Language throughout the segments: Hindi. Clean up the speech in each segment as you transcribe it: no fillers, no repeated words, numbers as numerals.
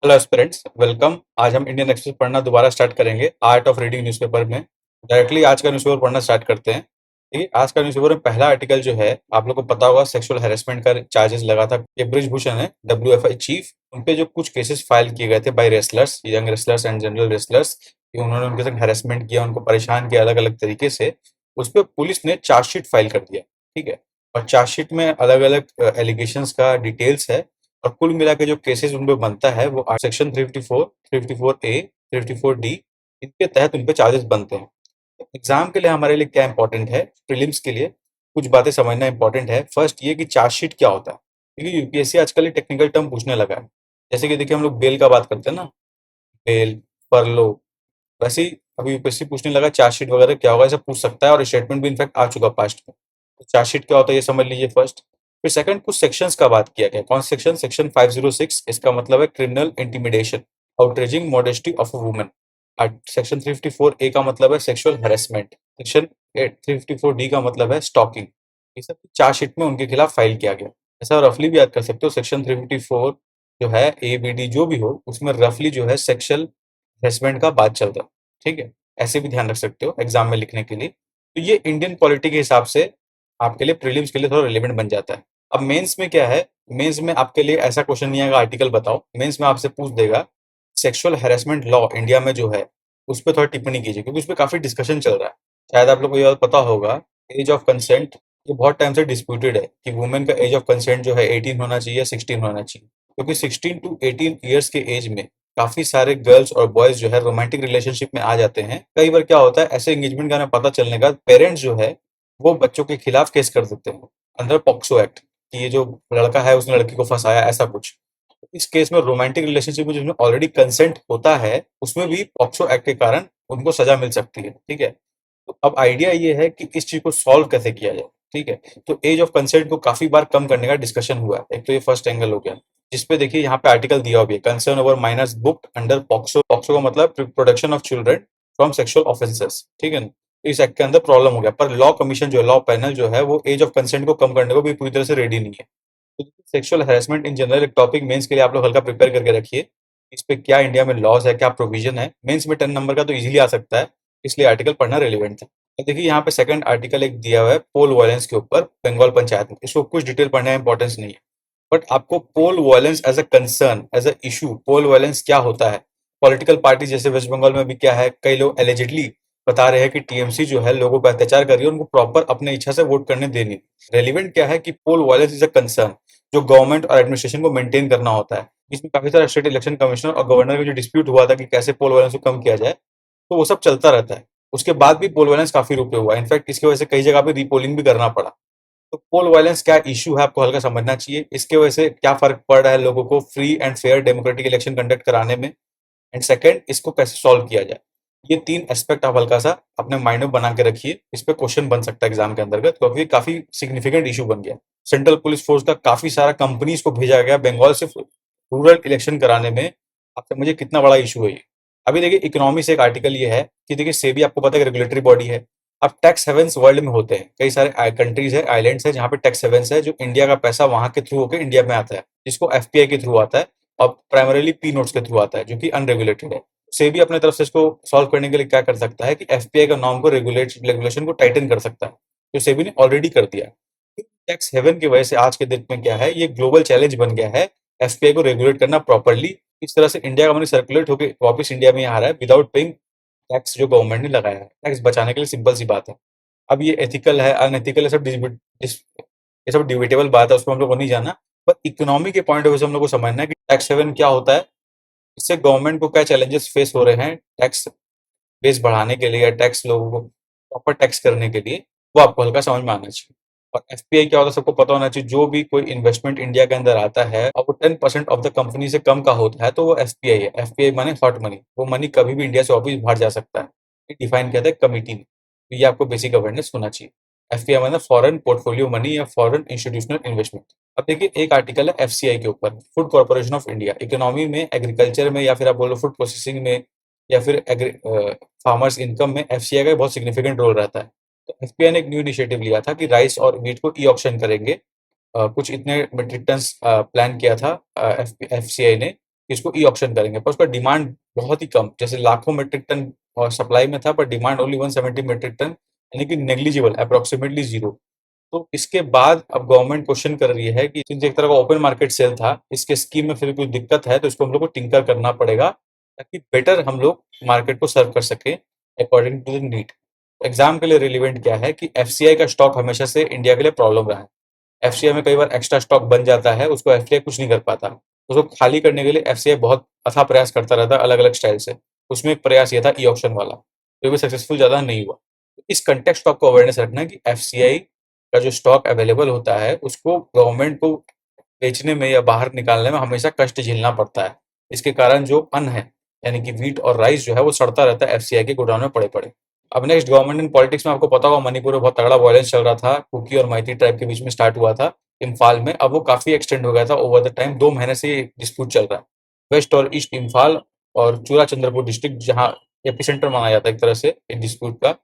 Hello aspirants, welcome. आज हम इंडियन एक्सप्रेस पढ़ना दोबारा स्टार्ट करेंगे आर्ट ऑफ रीडिंग न्यूज़पेपर में। डायरेक्टली आज का न्यूज़पेपर पढ़ना स्टार्ट करते हैं। ठीक है, आज का न्यूज़पेपर में पहला आर्टिकल जो है, आप लोग को पता होगा, सेक्सुअल हेरेसमेंट का चार्जेस लगा था। ये ब्रिजभूषण है, डब्ल्यूएफआई चीफ, उन पे जो कुछ केसेस फाइल किए गए थे by wrestlers, young wrestlers and general wrestlers, उन्होंने उनके संग हेरेसमेंट किया, उनको परेशान किया अलग अलग तरीके से। उस पर पुलिस ने चार्जशीट फाइल कर दिया। ठीक है, और चार्जशीट में अलग अलग एलिगेशंस का डिटेल्स है, और कुल मिला के जो केसेस उन पे बनता है वो सेक्शन 354, 354 ए, 354 डी, इनके तहत उन पे चार्जेस बनते हैं। एग्जाम के लिए हमारे लिए क्या इंपॉर्टेंट है, प्रीलिम्स के लिए कुछ बातें समझना इंपॉर्टेंट है। फर्स्ट ये कि चार्जशीट क्या होता है, क्योंकि यूपीएससी आजकल टेक्निकल टर्म पूछने लगा है। जैसे कि देखिए, हम लोग बेल का बात करते हैं ना, बेल, फरलो, वैसे ही अभी यूपीएससी पूछने लगा चार्जशीट वगैरह क्या होगा, ऐसा पूछ सकता है, और स्टेटमेंट भी इनफैक्ट आ चुका पास्ट में। तो चार्जशीट क्या होता है ये समझ लीजिए फर्स्ट। फिर सेकंड, कुछ सेक्शंस का बात किया गया। कौन सेक्शन? सेक्शन 506, इसका मतलब है criminal intimidation, outraging modesty of a woman. Section 354 ए का मतलब है सेक्सुअल हेरेसमेंट। सेक्शन 354 डी का मतलब है स्टॉकिंग। ये सब चार्जशीट में उनके खिलाफ फाइल किया गया। ऐसा रफली भी याद कर सकते हो, सेक्शन 354 जो है, ए बी डी जो भी हो, उसमें रफली जो है सेक्सुअल हेरेसमेंट का बात चल रहा है। ठीक है, ऐसे भी ध्यान रख सकते हो एग्जाम में लिखने के लिए। तो ये इंडियन पॉलिटी के हिसाब से आपके लिए, प्रीलिम्स के लिए थोड़ा रिलेवेंट बन जाता है। अब मेंस में क्या है, मेंस में आपके लिए ऐसा क्वेश्चन नहीं आएगा आर्टिकल बताओ, मेंस में आपसे पूछ देगा सेक्सुअल हेरेसमेंट लॉ इंडिया में जो है, उस पर थोड़ा टिप्पणी कीजिए, क्योंकि उस पर काफी डिस्कशन चल रहा है। शायद आप लोग को ये बात पता होगा, एज ऑफ कंसेंट, ये बहुत टाइम से डिस्प्यूटेड है कि वुमेन का एज ऑफ कंसेंट जो है 18 होना चाहिए या 16 होना चाहिए, क्योंकि 16 टू 18 ईयर्स के एज में काफी सारे गर्ल्स और बॉयज जो है रोमांटिक रिलेशनशिप में आ जाते हैं। कई बार क्या होता है, ऐसे एंगेजमेंट का हमें पता चलने का पेरेंट्स जो है वो बच्चों के खिलाफ केस कर देते हैं अंडर पॉक्सो एक्ट, कि ये जो लड़का है उसने लड़की को फंसाया, ऐसा कुछ। इस केस में रोमांटिक रिलेशनशिप में जिसमें ऑलरेडी कंसेंट होता है, उसमें भी पॉक्सो एक्ट के कारण उनको सजा मिल सकती है। ठीक है, तो अब आइडिया ये है कि इस चीज को सॉल्व कैसे किया जाए। ठीक है, तो एज ऑफ कंसेंट को काफी बार कम करने का डिस्कशन हुआ है। एक तो ये फर्स्ट एंगल हो गया, जिसपे देखिए यहाँ पे आर्टिकल दिया हुआ है, concern over minors booked under POCSO. POCSO का मतलब protection of children from sexual offences. ठीक है ना, तो इस एक्ट के अंदर प्रॉब्लम हो गया, पर लॉ कमीशन जो है, लॉ पैनल जो है, वो एज ऑफ कंसेंट को कम करने को भी पूरी तरह से रेडी नहीं है। तो सेक्सुअल हैरेसमेंट इन जनरल एक टॉपिक मेंस के लिए आप लोग हल्का प्रिपेयर करके रखिए। इस पे क्या इंडिया में लॉज है, क्या प्रोविजन है, मेंस में 10 नंबर का तो इजीली आ सकता है, इसलिए आर्टिकल पढ़ना रेलिवेंट था। तो देखिए यहाँ पे सेकंड आर्टिकल एक दिया हुआ है पोल वायलेंस के ऊपर, बंगाल पंचायत में। इसको कुछ डिटेल पढ़ने का इंपॉर्टेंस नहीं है, बट आपको poll violence as a concern, as a issue, poll violence क्या होता है, पॉलिटिकल पार्टी जैसे वेस्ट बंगाल में भी क्या है, कई लोग एलिजिडली बता रहे हैं कि टीएमसी जो है लोगों पर अत्याचार कर रही है, उनको प्रॉपर अपने इच्छा से वोट करने देनी। रेलिवेंट क्या है कि पोल वायलेंस इज अ कंसर्न, जो गवर्नमेंट और एडमिनिस्ट्रेशन को मेंटेन करना होता है। इसमें काफी सारा स्टेट इलेक्शन कमिश्नर और गवर्नर का जो डिस्प्यूट हुआ था कि कैसे पोल वायलेंस को कम किया जाए, तो वो सब चलता रहता है। उसके बाद भी पोल वायलेंस काफी रुपये हुआ, इनफैक्ट इसकी वजह से कई जगह पे रीपोलिंग भी करना पड़ा। तो पोल वायलेंस क्या इशू है, आपको हल्का समझना चाहिए। इसके वजह से क्या फर्क पड़ रहा है लोगों को free and fair democratic election conduct कराने में, एंड सेकंड, इसको कैसे सॉल्व किया जाए। ये तीन एस्पेक्ट आप हल्का सा अपने माइंड में बना के रखिए। इस पे क्वेश्चन बन सकता है एग्जाम के अंतर्गत, क्योंकि ये काफी सिग्निफिकेंट इशू बन गया। सेंट्रल पुलिस फोर्स का काफी सारा कंपनीज को भेजा गया बंगाल से रूरल इलेक्शन कराने में। आपसे मुझे कितना बड़ा इशू है ये। अभी देखिए, इकोनॉमी से एक आर्टिकल ये है कि देखिए, सेबी आपको पता है कि रेगुलेटरी बॉडी है। अब टैक्स हेवेंस वर्ल्ड में होते हैं, कई सारे कंट्रीज है, आइलैंड्स है, जहाँ पे टैक्स हेवेंस है, जो इंडिया का पैसा वहां के थ्रू होकर इंडिया में आता है, जिसको एफपीआई के थ्रू आता है, और प्राइमरीली पी नोट्स के थ्रू आता है, जो कि अनरेगुलेटेड है। सेबी अपने तरफ से इसको सॉल्व करने के लिए क्या कर सकता है कि एफपीआई का नॉर्म को रेगुलेशन को टाइटन कर सकता है, जो सेबी ने ऑलरेडी कर दिया। टैक्स हेवन की वजह से आज के डेट में क्या है, ये ग्लोबल चैलेंज बन गया है, एफपीआई को रेगुलेट करना प्रॉपरली। इस तरह से इंडिया का मनी सर्कुलेट होकर वापस इंडिया में आ रहा है विदाउट पेइंग टैक्स, जो गवर्नमेंट ने लगाया है टैक्स बचाने के लिए। सिंपल सी बात है। अब ये एथिकल है, अनएथिकल है, सब ये सब डिबेटेबल बात है, उसको हम लोग को नहीं जाना। पर इकोनॉमी के पॉइंट ऑफ व्यू से हम लोग को समझना है कि टैक्स हेवन क्या होता है, इससे गवर्नमेंट को क्या चैलेंजेस फेस हो रहे हैं टैक्स बेस बढ़ाने के लिए, या टैक्स लोगों को प्रॉपर टैक्स करने के लिए, वो आपको हल्का समझ में आना चाहिए। और एफपीआई क्या होता है सबको पता होना चाहिए। जो भी कोई इन्वेस्टमेंट इंडिया के अंदर आता है और वो 10% ऑफ द कंपनी से कम का होता है, तो वो एफपीआई है। एफपीआई माने हॉट मनी, वो मनी कभी भी इंडिया से वापस बाहर जा सकता है। ये डिफाइन किया था कमिटी ने, तो ये आपको बेसिक अवेयरनेस होना चाहिए। एफपीआई माने फॉरेन पोर्टफोलियो मनी या फॉरेन इंस्टीट्यूशनल इन्वेस्टमेंट। अब देखिए, एक आर्टिकल है एफसीआई के ऊपर, food corporation of India. Economy में, एग्रीकल्चर में, या फिर आप बोलो फूड प्रोसेसिंग में, या फिर फार्मर्स इनकम में एफसीआई का बहुत सिग्निफिकेंट रोल रहता है। तो एफपीआई ने एक न्यू इनिशिएटिव लिया था कि राइस और वीट को ई ऑक्शन करेंगे। कुछ इतने मीट्रिक टन प्लान किया था एफसीआई ने, कि इसको ई ऑक्शन करेंगे, पर उसका डिमांड बहुत ही कम, जैसे लाखों मीट्रिक टन और सप्लाई में था, पर डिमांड ओनली 170 मीट्रिक टन, यानी कि नेग्लिजिबल, अप्रोक्सीमेटली जीरो। तो इसके बाद अब गवर्नमेंट क्वेश्चन कर रही है कि सिंस एक तरह का ओपन मार्केट सेल था, इसके स्कीम में फिर कुछ दिक्कत है, तो इसको हम लोग को टिंकर करना पड़ेगा ताकि बेटर हम लोग मार्केट को सर्व कर सके according to the need. Exam के लिए रिलेवेंट क्या है कि एफसीआई का स्टॉक हमेशा से इंडिया के लिए प्रॉब्लम रहा है। एफसीआई में कई बार एक्स्ट्रा स्टॉक बन जाता है, उसको एफसीआई कुछ नहीं कर पाता, उसको खाली करने के लिए एफसीआई बहुत अथाह प्रयास करता रहता है अलग अलग स्टाइल से। उसमें एक प्रयास ये था ई ऑप्शन वाला, जो भी सक्सेसफुल ज्यादा नहीं हुआ। इस कंटेक्स्ट आपको अवेयरनेस रखना है कि एफसीआई का जो स्टॉक अवेलेबल होता है उसको गवर्नमेंट को बेचने में या बाहर निकालने में हमेशा कष्ट झेलना पड़ता है। इसके कारण जो अन्न है, यानी कि व्हीट और राइस जो है वो सड़ता रहता है एफसीआई के गोडाउन में पड़े पड़े। अब नेक्स्ट, गवर्नमेंट इन पॉलिटिक्स में आपको पता होगा मणिपुर में बहुत तगड़ा वायलेंस चल रहा था, कुकी और मैती ट्राइब के बीच में स्टार्ट हुआ था इम्फाल में, अब वो काफी एक्सटेंड हो गया था ओवर द टाइम, 2 महीने से डिस्प्यूट चल रहा है। वेस्ट और ईस्ट इम्फाल और चूरा चंद्रपुर डिस्ट्रिक्ट जहाँ एपिसेंटर माना जाता है एक तरह से इस डिस्प्यूट का,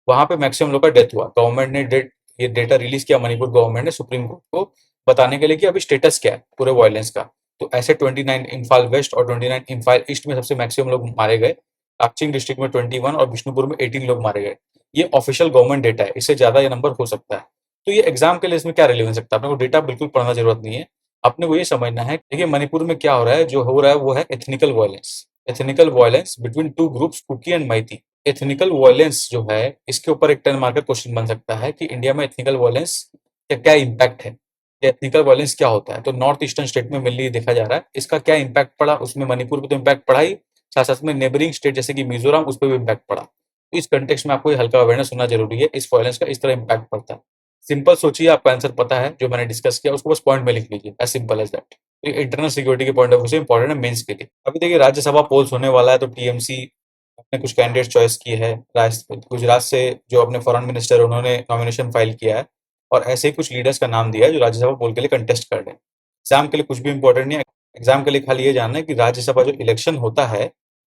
वहां पे मैक्सिमम लोग का डेथ हुआ। गवर्नमेंट ने ये डेटा रिलीज किया, मणिपुर गवर्नमेंट ने सुप्रीम कोर्ट को बताने के लिए कि अभी स्टेटस क्या है पूरे वायलेंस का। तो ऐसे 29 इम्फाल वेस्ट और 29 इम्फाल ईस्ट में सबसे मैक्सिमम लोग मारे गए, काकचिंग डिस्ट्रिक्ट में 21 और बिष्णुपुर में 18 लोग मारे गए। ये ऑफिशियल गवर्नमेंट डेटा है, इससे ज्यादा ये नंबर हो सकता है। तो ये एग्जाम के लिए इसमें क्या रिलेवेंस सकता है, अपने को डेटा बिल्कुल पढ़ना जरूरत नहीं है। अपने को ये समझना है, देखिए मणिपुर में क्या हो रहा है, जो हो रहा है वो है ethnical violence. Ethnical violence between two groups, Kuki and Meitei. Ethnical violence जो है, इसके ऊपर एक 10 मार्क का क्वेश्चन बन सकता है कि इंडिया में एथनिकल वायलेंस का क्या इम्पैक्ट है, एथनिकल वायलेंस क्या होता है। तो नॉर्थ ईस्टर्न स्टेट में मेनली देखा जा रहा है, इसका क्या इम्पैक्ट पड़ा, उसमें मणिपुर पे तो इम्पैक्ट पड़ा ही, साथ साथ में नेबरिंग स्टेट जैसे कि मिजोरम, उस पर भी इम्पैक्ट पड़ा। तो इस कंटेक्स्ट में आपको ये हल्का अवेयरनेस होना जरूरी है, इस वायलेंस का इस तरह इम्पैक्ट पड़ता है। सिंपल सोचिए, आपका आंसर पता है जो मैंने डिस्कस किया, उसको बस पॉइंट में लिख लीजिए, एज सिंपल एज दैट। ये इंटरनल सिक्योरिटी के पॉइंट ऑफ व्यू से इंपॉर्टेंट है मेंस के लिए। अभी देखिए राज्यसभा पोल्स होने वाला है, तो टीएमसी अपने कुछ कैंडिडेट चॉइस किए हैं। गुजरात से जो अपने फॉरेन मिनिस्टर उन्होंने नॉमिनेशन फाइल किया है, और ऐसे ही कुछ लीडर्स का नाम दिया है जो राज्यसभा पोल के लिए कंटेस्ट कर रहे हैं। एग्जाम के लिए कुछ भी इंपॉर्टेंट नहीं है, एग्जाम के लिए खाली ये जानना है कि राज्यसभा जो इलेक्शन होता है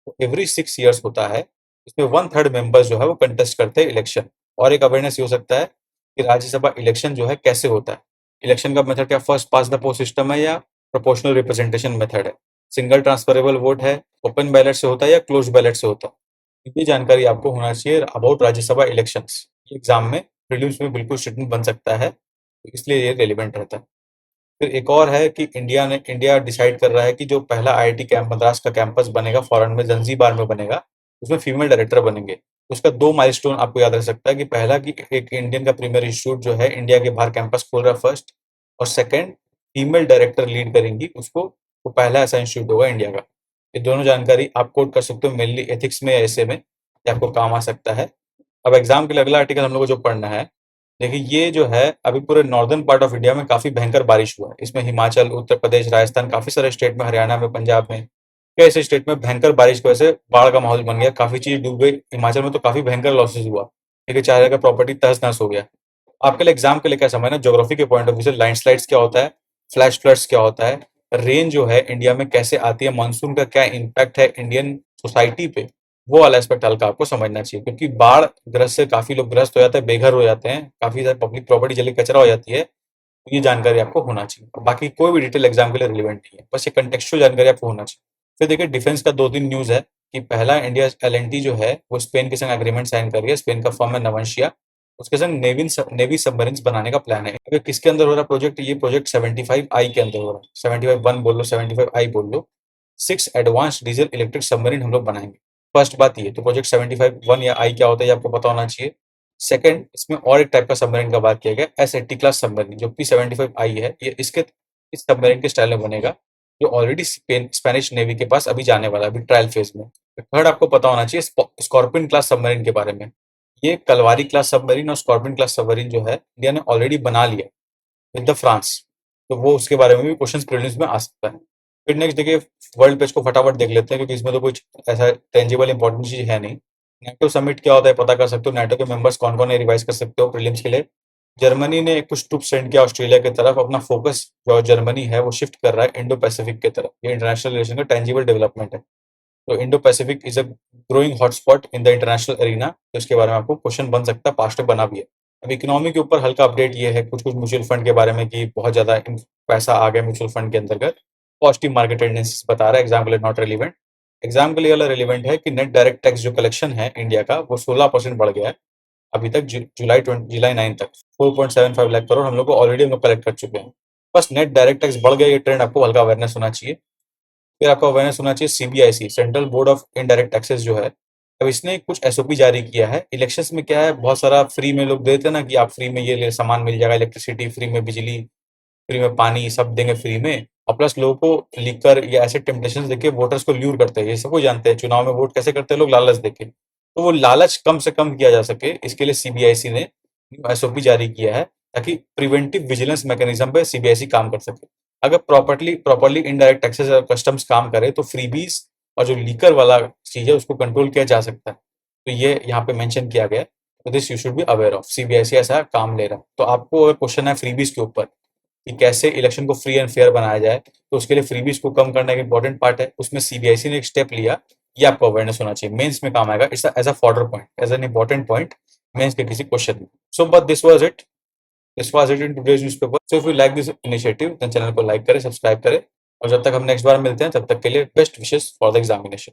वो एवरी 6 ईयर्स होता है। इसमें 1/3 मेंबर्स जो है वो कंटेस्ट करते हैं इलेक्शन। और एक अवेयरनेस ये हो सकता है कि राज्यसभा इलेक्शन जो है कैसे होता है, इलेक्शन का मेथड क्या first pass the post system है या प्रोपोर्शनल रिप्रेजेंटेशन मेथड है, सिंगल ट्रांसफरेबल वोट है, ओपन बैलेट से होता है या क्लोज बैलेट से होता है। ये जानकारी आपको होना चाहिए अबाउट राज्यसभा इलेक्शंस। एग्जाम में प्रीलिम्स में बिल्कुल स्टेटमेंट बन सकता है, तो इसलिए ये रेलिवेंट रहता है। फिर एक और है कि इंडिया डिसाइड कर रहा है कि जो पहला आईआईटी कैंप मद्रास का कैंपस बनेगा फॉरेन में, जंजीबार में बनेगा, उसमें फीमेल डायरेक्टर बनेंगे। उसका 2 माइलस्टोन आपको याद रख सकता है कि पहला कि एक इंडियन का प्रीमियर इंस्टीट्यूट जो है इंडिया के बाहर कैंपस खोल रहा है फर्स्ट, और सेकंड फीमेल डायरेक्टर लीड करेंगी उसको, वो पहला ऐसा इंस्टीट्यूट होगा इंडिया का। ये दोनों जानकारी आप कोट कर सकते हो मेनली एथिक्स में या ऐसे में, ये आपको काम आ सकता है। अब एग्जाम के लिए अगला आर्टिकल हम लोग को जो पढ़ना है, देखिए ये जो है अभी पूरे नॉर्दर्न पार्ट ऑफ इंडिया में काफी भयंकर बारिश हुआ है। इसमें हिमाचल, उत्तर प्रदेश, राजस्थान, काफी सारे स्टेट में, हरियाणा में, पंजाब में, कई ऐसे स्टेट में भयंकर बारिश की वजह से बाढ़ का माहौल बन गया, काफी चीज डूब गई। हिमाचल में तो काफी भयंकर लॉसेस हुआ, देखिए 4 जगह प्रॉपर्टी तहस नहस हो गया। आपके लिए एग्जाम के लिए क्या समझना, ज्योग्राफी के पॉइंट ऑफ व्यू से लैंडस्लाइड्स क्या होता है, फ्लैश फ्लड्स क्या होता है, रेन जो है इंडिया में कैसे आती है, मानसून का क्या इम्पैक्ट है इंडियन सोसाइटी पे, वो वाला एस्पेक्ट हल्का आपको समझना चाहिए। क्योंकि बाढ़ ग्रस्त से काफी लोग ग्रस्त हो जाते हैं, बेघर हो जाते हैं, काफी सारी पब्लिक प्रॉपर्टी जली कचरा हो जाती है। तो ये जानकारी आपको होना चाहिए, बाकी कोई भी डिटेल एग्जाम के लिए रिलेवेंट नहीं है, बस ये कंटेक्चुअल जानकारी आपको होना चाहिए। फिर देखिए डिफेंस का 2-3 न्यूज है कि पहला, इंडिया एलएनटी जो है वो स्पेन के संग एग्रीमेंट साइन कर रही है। स्पेन का फर्म है नवंशिया, उसके संग नेवी सबमरीन्स बनाने का प्लान है। अगर किसके अंदर हो रहा प्रोजेक्ट, ये प्रोजेक्ट 75I के अंदर हो रहा है, 75-1 बोल लो, 75I बोल लो। 6 एडवांस डीजल इलेक्ट्रिक सबमरीन हम लोग बनाएंगे। फर्स्ट बात ये, तो प्रोजेक्ट 75-1 या आई क्या होता है ये आपको पता होना चाहिए। सेकंड, इसमें और एक टाइप का सबमरीन का बात किया गया, एस-80 क्लास सबमरीन, जो P-75I है, ये इसके इस सबमरीन के स्टाइल में बनेगा, जो ऑलरेडी स्पेनिश नेवी के पास अभी जाने वाला है, अभी ट्रायल फेज में। थर्ड आपको पता होना चाहिए स्कॉर्पियन क्लास सबमरीन के बारे में। ये कलवारी क्लास सबमरीन और स्कॉर्पियन क्लास सबमरीन जो है इंडिया ने ऑलरेडी बना लिया विद द फ्रांस, तो वो उसके बारे में भी क्वेश्चन प्रीलिम्स में आ सकता है। फिर नेक्स्ट देखिए वर्ल्ड पेज को फटाफट देख लेते हैं, क्योंकि इसमें तो कुछ ऐसा टेंजिबल इंपॉर्टेंट चीज है नहीं। नाटो समिट क्या होता है पता कर सकते हो, नाटो के मेंबर्स कौन कौन है रिवाइज कर सकते हो प्रीलिम्स के लिए। जर्मनी ने कुछ ट्रूप सेंड किया ऑस्ट्रेलिया की तरफ, अपना फोकस जो जर्मनी है वो शिफ्ट कर रहा है इंडो पैसिफिक की तरफ। ये इंटरनेशनल रिलेशन का टेंजिबल डेवलपमेंट है। तो Indo Pacific is a growing hotspot in the international arena, तो इसके बारे में आपको क्वेश्चन बन सकता है, पास्ट में बना भी है। अब इकोनॉमी के ऊपर हल्का अपडेट ये है, कुछ कुछ म्यूचुअल फंड के बारे में कि बहुत ज्यादा पैसा आ गया म्यूचुअल फंड के अंतर्गत। पॉजिटिव मार्केट टेंडेंसीज बता रहा है, एग्जाम के लिए नॉट रेलिवेंट। एग्जाम के लिए वाला रेलिवेंट है कि नेट डायरेक्ट टैक्स जो कलेक्शन है इंडिया का वो 16% बढ़ गया है अभी तक। जुलाई 9 तक 4.75 लाख करोड़ हम लोग को ऑलरेडी हम लोग कलेक्ट कर चुके हैं। बस नेट डायरेक्ट टैक्स बढ़ गया, ये ट्रेंड आपको हल्का अवेयरनेस होना चाहिए। फिर आपको अवेयरनेस होना चाहिए CBIC, central board of indirect taxes जो है, अब इसने कुछ एसओपी जारी किया है। इलेक्शंस में क्या है, बहुत सारा फ्री में लोग देते हैं ना कि आप फ्री में ये सामान मिल जाएगा, इलेक्ट्रिसिटी फ्री में, बिजली फ्री में, पानी सब देंगे फ्री में। और प्लस लोगों को लिकर या ऐसे टेम्पटेशन देके वोटर्स को ल्यूर करते हैं। ये सबको जानते हैं चुनाव में वोट कैसे करते हैं लोग, लालच देके। तो वो लालच कम से कम किया जा सके, इसके लिए सीबीआईसी ने एसओपी जारी किया है, ताकि प्रिवेंटिव विजिलेंस मैकेनिज्म पे सीबीआईसी काम कर सके। अगर प्रॉपर्ली प्रॉपर्ली इनडायरेक्ट टैक्सेस और कस्टम्स काम करे तो फ्रीबीज और जो लीकर वाला चीज है उसको कंट्रोल किया जा सकता है। तो ये यहाँ पे मेंशन किया गया है। तो this you should be aware of, CBIC ऐसा काम ले रहा है। तो आपको अगर क्वेश्चन है फ्रीबीज के ऊपर कि कैसे इलेक्शन को फ्री एंड फेयर बनाया जाए, तो उसके लिए फ्रीबीज को कम करना एक इंपॉर्टेंट पार्ट है, उसमें सीबीआईसी ने एक स्टेप लिया। ये आपको अवेयरनेस होना चाहिए, मेंस में काम आएगा। It's as a fodder point, as an important point mains के किसी क्वेश्चन में। So but this was it in today's newspaper. So if you like this initiative then channel को लाइक करें, सब्सक्राइब करें। और जब तक हम नेक्स्ट बार मिलते हैं तब तक के लिए best wishes for the examination.